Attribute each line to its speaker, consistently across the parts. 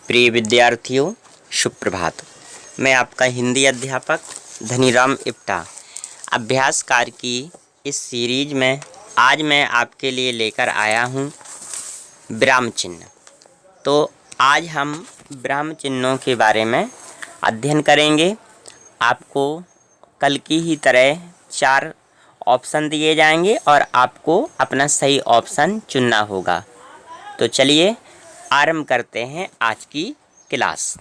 Speaker 1: प्रिय विद्यार्थियों, सुप्रभात। मैं आपका हिंदी अध्यापक धनीराम इप्टा। अभ्यास कार्य की इस सीरीज में आज मैं आपके लिए लेकर आया हूँ विराम चिन्ह। तो आज हम विराम चिन्हों के बारे में अध्ययन करेंगे। आपको कल की ही तरह 4 ऑप्शन दिए जाएंगे और आपको अपना सही ऑप्शन चुनना होगा। तो चलिए आरंभ करते हैं आज की क्लास।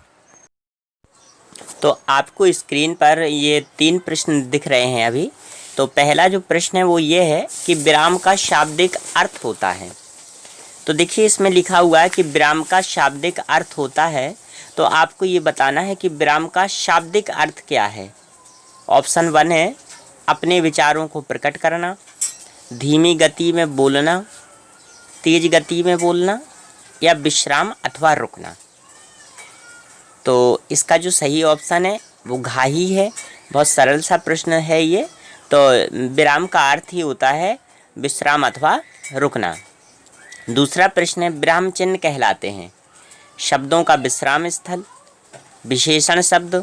Speaker 1: तो आपको स्क्रीन पर ये 3 प्रश्न दिख रहे हैं अभी। तो पहला जो प्रश्न है वो ये है कि विराम का शाब्दिक अर्थ होता है। तो देखिए इसमें लिखा हुआ है कि विराम का शाब्दिक अर्थ होता है। तो आपको ये बताना है कि विराम का शाब्दिक अर्थ क्या है। ऑप्शन 1 है अपने विचारों को प्रकट करना, धीमी गति में बोलना, तेज गति में बोलना या विश्राम अथवा रुकना। तो इसका जो सही ऑप्शन है वो घ ही है। बहुत सरल सा प्रश्न है ये। तो विराम का अर्थ ही होता है विश्राम अथवा रुकना। दूसरा प्रश्न है विराम चिन्ह कहलाते हैं शब्दों का विश्राम स्थल, विशेषण शब्द,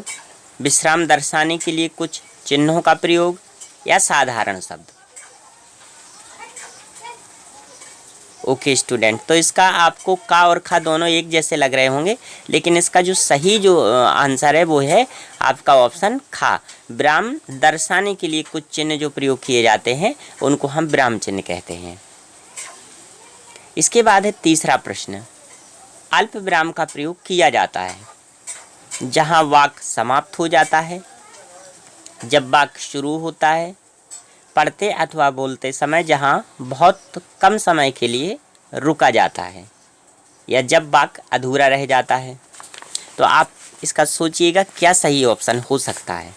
Speaker 1: विश्राम दर्शाने के लिए कुछ चिन्हों का प्रयोग या साधारण शब्द। ओके स्टूडेंट, तो इसका आपको का और खा दोनों एक जैसे लग रहे होंगे, लेकिन इसका जो सही जो आंसर है वो है आपका ऑप्शन खा। विराम दर्शाने के लिए कुछ चिन्ह जो प्रयोग किए जाते हैं उनको हम विराम चिन्ह कहते हैं। इसके बाद है तीसरा प्रश्न। अल्प विराम का प्रयोग किया जाता है जहाँ वाक्य समाप्त हो जाता है, जब वाक्य शुरू होता है, पढ़ते अथवा बोलते समय जहाँ बहुत कम समय के लिए रुका जाता है, या जब वाक्य अधूरा रह जाता है। तो आप इसका सोचिएगा क्या सही ऑप्शन हो सकता है।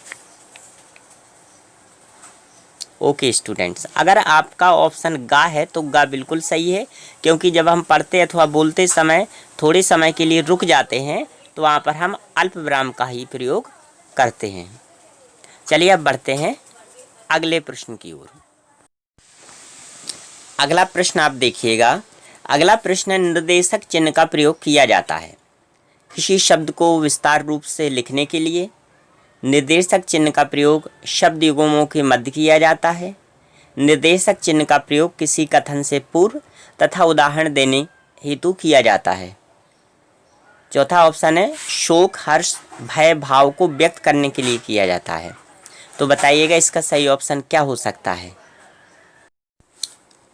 Speaker 1: ओके स्टूडेंट्स, अगर आपका ऑप्शन गा है तो गा बिल्कुल सही है, क्योंकि जब हम पढ़ते अथवा बोलते समय थोड़े समय के लिए रुक जाते हैं तो वहाँ पर हम अल्प विराम का ही प्रयोग करते हैं। चलिए अब बढ़ते हैं अगले प्रश्न की ओर। अगला प्रश्न आप देखिएगा। अगला प्रश्न निर्देशक चिन्ह का प्रयोग किया जाता है किसी शब्द को विस्तार रूप से लिखने के लिए। निर्देशक चिन्ह का प्रयोग शब्द युग्मों के मध्य किया जाता है। निर्देशक चिन्ह का प्रयोग किसी कथन से पूर्व तथा उदाहरण देने हेतु किया जाता है। चौथा ऑप्शन है शोक, हर्ष, भय भाव को व्यक्त करने के लिए किया जाता है। तो बताइएगा इसका सही ऑप्शन क्या हो सकता है।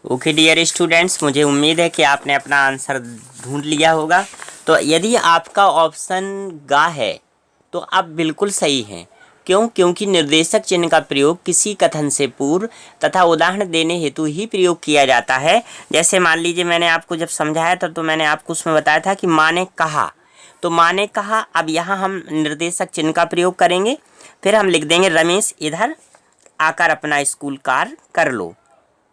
Speaker 1: ओके डियर स्टूडेंट्स, मुझे उम्मीद है कि आपने अपना आंसर ढूंढ लिया होगा। तो यदि आपका ऑप्शन गा है तो आप बिल्कुल सही हैं। क्योंकि निर्देशक चिन्ह का प्रयोग किसी कथन से पूर्व तथा उदाहरण देने हेतु ही प्रयोग किया जाता है। जैसे मान लीजिए मैंने आपको जब समझाया था तो मैंने आपको उसमें बताया था कि माँ ने कहा, तो माँ ने कहा। अब यहाँ हम निर्देशक चिन्ह का प्रयोग करेंगे, फिर हम लिख देंगे रमेश इधर आकर अपना स्कूल कार्य कर लो।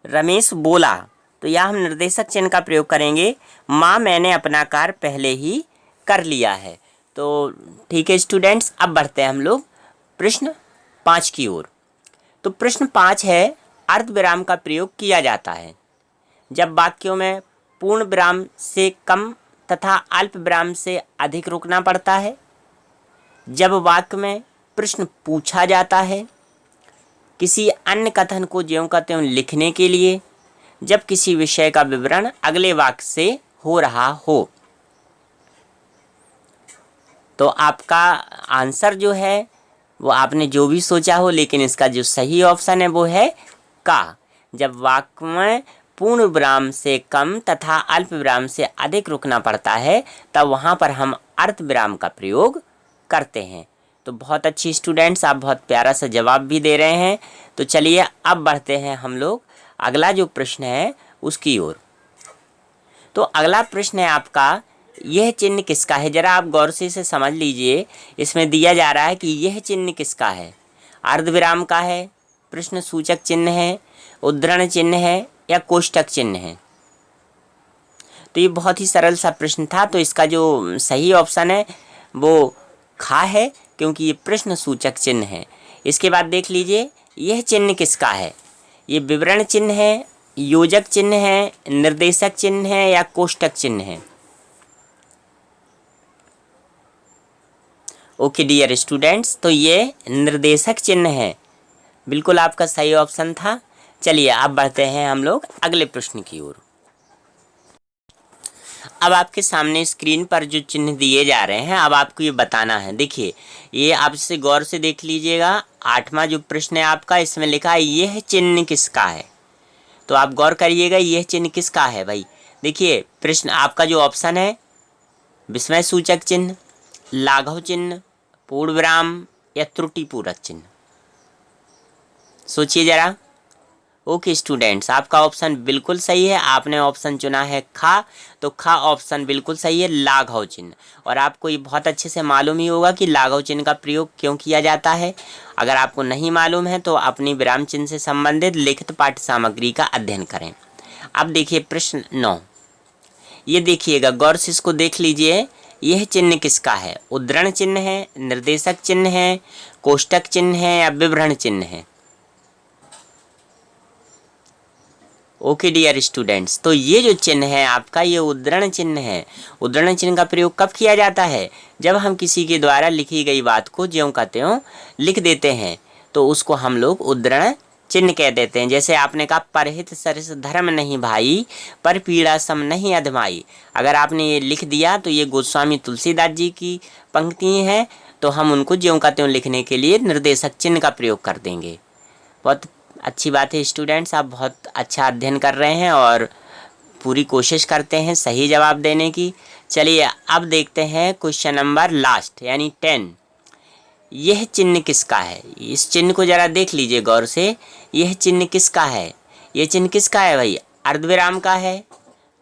Speaker 1: रमेश बोला, तो यहाँ हम निर्देशक चिन्ह का प्रयोग करेंगे माँ मैंने अपना कार्य पहले ही कर लिया है। तो ठीक है स्टूडेंट्स, अब बढ़ते हैं हम लोग प्रश्न 5 की ओर। तो प्रश्न 5 है अर्ध विराम का प्रयोग किया जाता है जब वाक्यों में पूर्ण विराम से कम तथा अल्प विराम से अधिक रुकना पड़ता है, जब वाक्य में प्रश्न पूछा जाता है, किसी अन्य कथन को ज्यों का त्यों लिखने के लिए, जब किसी विषय का विवरण अगले वाक्य से हो रहा हो। तो आपका आंसर जो है वो आपने जो भी सोचा हो, लेकिन इसका जो सही ऑप्शन है वो है का। जब वाक्य में पूर्ण विराम से कम तथा अल्प विराम से अधिक रुकना पड़ता है तब वहाँ पर हम अर्ध विराम का प्रयोग करते हैं। तो बहुत अच्छी स्टूडेंट्स, आप बहुत प्यारा सा जवाब भी दे रहे हैं। तो चलिए अब बढ़ते हैं हम लोग अगला जो प्रश्न है उसकी ओर। तो अगला प्रश्न है आपका, यह चिन्ह किसका है। जरा आप गौर से इसे समझ लीजिए। इसमें दिया जा रहा है कि यह चिन्ह किसका है। अर्धविराम का है, प्रश्न सूचक चिन्ह है, उद्धरण चिन्ह है या कोष्टक चिन्ह है। तो ये बहुत ही सरल सा प्रश्न था। तो इसका जो सही ऑप्शन है वो खा है, क्योंकि ये प्रश्न सूचक चिन्ह है। इसके बाद देख लीजिए यह चिन्ह किसका है। ये विवरण चिन्ह है, योजक चिन्ह है, निर्देशक चिन्ह है या कोष्टक चिन्ह है। ओके डियर स्टूडेंट्स, तो ये निर्देशक चिन्ह है। बिल्कुल आपका सही ऑप्शन था। चलिए अब बढ़ते हैं हम लोग अगले प्रश्न की ओर। अब आपके सामने स्क्रीन पर जो चिन्ह दिए जा रहे हैं, अब आपको ये बताना है। देखिए, ये आप इसे गौर से देख लीजिएगा। 8वां जो प्रश्न है आपका, इसमें लिखा है यह चिन्ह किसका है। तो आप गौर करिएगा, यह चिन्ह किसका है भाई। देखिए, प्रश्न आपका जो ऑप्शन है, विस्मय सूचक चिन्ह, लाघव चिन्ह, पूर्ण विराम या त्रुटि पूरक चिन्ह। सोचिए जरा। ओके स्टूडेंट्स, आपका ऑप्शन बिल्कुल सही है। आपने ऑप्शन चुना है खा, तो खा ऑप्शन बिल्कुल सही है, लाघव चिन्ह। और आपको ये बहुत अच्छे से मालूम ही होगा कि लाघव चिन्ह का प्रयोग क्यों किया जाता है। अगर आपको नहीं मालूम है तो अपनी विराम चिन्ह से संबंधित लिखित पाठ्य सामग्री का अध्ययन करें। अब देखिए प्रश्न 9, ये देखिएगा, गौर से इसको देख लीजिए। यह चिन्ह किसका है? उद्धरण चिन्ह है, निर्देशक चिन्ह है, कोष्टक चिन्ह है या विवरण चिन्ह है। ओके डियर स्टूडेंट्स, तो ये जो चिन्ह है आपका, ये उद्धरण चिन्ह है। उद्धरण चिन्ह का प्रयोग कब किया जाता है? जब हम किसी के द्वारा लिखी गई बात को ज्यों का त्यों लिख देते हैं, तो उसको हम लोग उद्धरण चिन्ह कह देते हैं। जैसे आपने कहा, परहित सरिस धर्म नहीं भाई, पर पीड़ा सम नहीं अधमाई। अगर आपने ये लिख दिया तो ये गोस्वामी तुलसीदास जी की पंक्ति हैं, तो हम उनको ज्यों का त्यों लिखने के लिए निर्देशक चिन्ह का प्रयोग कर देंगे। बहुत अच्छी बात है स्टूडेंट्स, आप बहुत अच्छा अध्ययन कर रहे हैं और पूरी कोशिश करते हैं सही जवाब देने की। चलिए अब देखते हैं क्वेश्चन नंबर लास्ट यानी 10। यह चिन्ह किसका है? इस चिन्ह को जरा देख लीजिए गौर से। यह चिन्ह किसका है? यह चिन्ह किसका है भाई? अर्धविराम का है,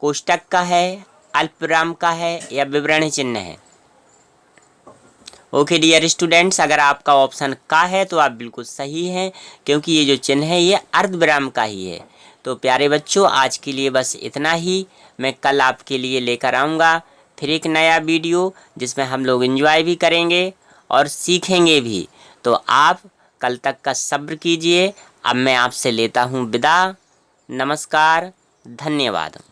Speaker 1: कोष्टक का है, अल्पविराम का है या विवरण चिन्ह है? ओके डियर स्टूडेंट्स, अगर आपका ऑप्शन का है तो आप बिल्कुल सही हैं, क्योंकि ये जो चिन्ह है ये अर्धविराम का ही है। तो प्यारे बच्चों, आज के लिए बस इतना ही। मैं कल आपके लिए लेकर आऊँगा फिर एक नया वीडियो, जिसमें हम लोग एंजॉय भी करेंगे और सीखेंगे भी। तो आप कल तक का सब्र कीजिए। अब मैं आपसे लेता हूँ विदा। नमस्कार, धन्यवाद।